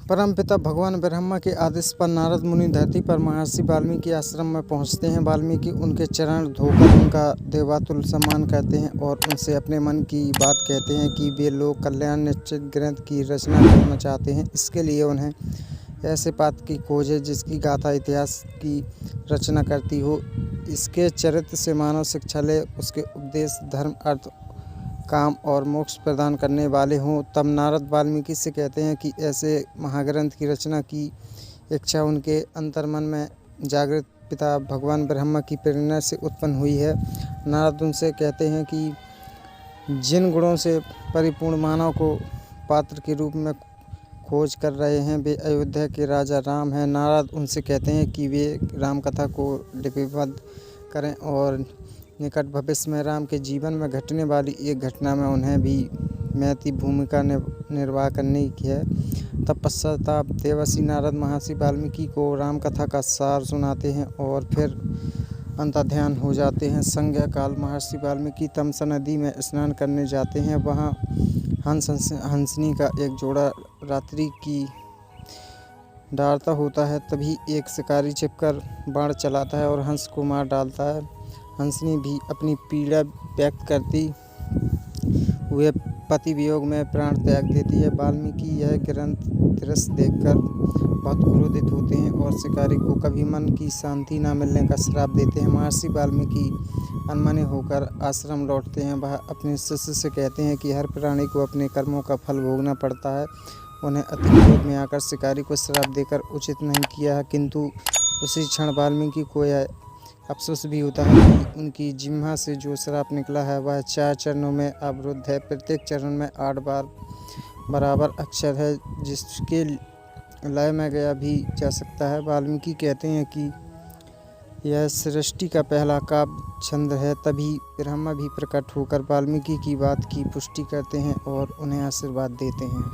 परमपिता भगवान ब्रह्मा के आदेश पर नारद मुनि धरती पर महर्षि वाल्मीकि आश्रम में पहुंचते हैं। वाल्मीकि उनके चरण धोकर उनका देवतुल्य सम्मान करते हैं और उनसे अपने मन की बात कहते हैं कि वे लोक कल्याण निश्चित ग्रंथ की रचना करना चाहते हैं। इसके लिए उन्हें ऐसे पात्र की खोज है जिसकी गाथा इतिहास की रचना करती हो, इसके चरित्र से मानव शिक्षा ले, उसके उपदेश धर्म अर्थ काम और मोक्ष प्रदान करने वाले हों। तब नारद वाल्मीकि से कहते हैं कि ऐसे महाग्रंथ की रचना की इच्छा उनके अंतर्मन में जागृत पिता भगवान ब्रह्मा की प्रेरणा से उत्पन्न हुई है। नारद उनसे कहते हैं कि जिन गुणों से परिपूर्ण मानव को पात्र के रूप में खोज कर रहे हैं वे अयोध्या के राजा राम हैं। नारद उनसे कहते हैं कि वे राम कथा को लिपिबद्ध करें और निकट भविष्य में राम के जीवन में घटने वाली एक घटना में उन्हें भी महती भूमिका निर्वाह करने की है। तत्पश्चात देवर्षि नारद महर्षि वाल्मीकि को राम कथा का सार सुनाते हैं और फिर अंतर्ध्यान हो जाते हैं। संध्या काल महर्षि वाल्मीकि तमसा नदी में स्नान करने जाते हैं। वहाँ हंसनी का एक जोड़ा रात्रि की डालता होता है। तभी एक शिकारी छिपकर बाण चलाता है और हंस को मार डालता है। हंसनी भी अपनी पीड़ा व्यक्त करती हुए पति वियोग में प्राण त्याग देती है। वाल्मीकि यह ग्रंथ दृश्य देखकर बहुत क्रोधित होते हैं और शिकारी को कभी मन की शांति न मिलने का श्राप देते हैं। महर्षि वाल्मीकि अनमने होकर आश्रम लौटते हैं। वह अपने शिष्य से कहते हैं कि हर प्राणी को अपने कर्मों का फल भोगना पड़ता है। उन्हें अति क्रोध में आकर शिकारी को श्राप देकर उचित नहीं किया है, किंतु उसी क्षण वाल्मीकि को यह अफसोस भी होता है कि उनकी जिह्वा से जो श्राप निकला है वह 4 चरणों में अवरुद्ध है। प्रत्येक चरण में 8 बार बराबर अक्षर है जिसके लय में गया भी जा सकता है। वाल्मीकि कहते हैं कि यह सृष्टि का पहला काव्य छंद है। तभी ब्रह्मा भी प्रकट होकर वाल्मीकि की बात की पुष्टि करते हैं और उन्हें आशीर्वाद देते हैं।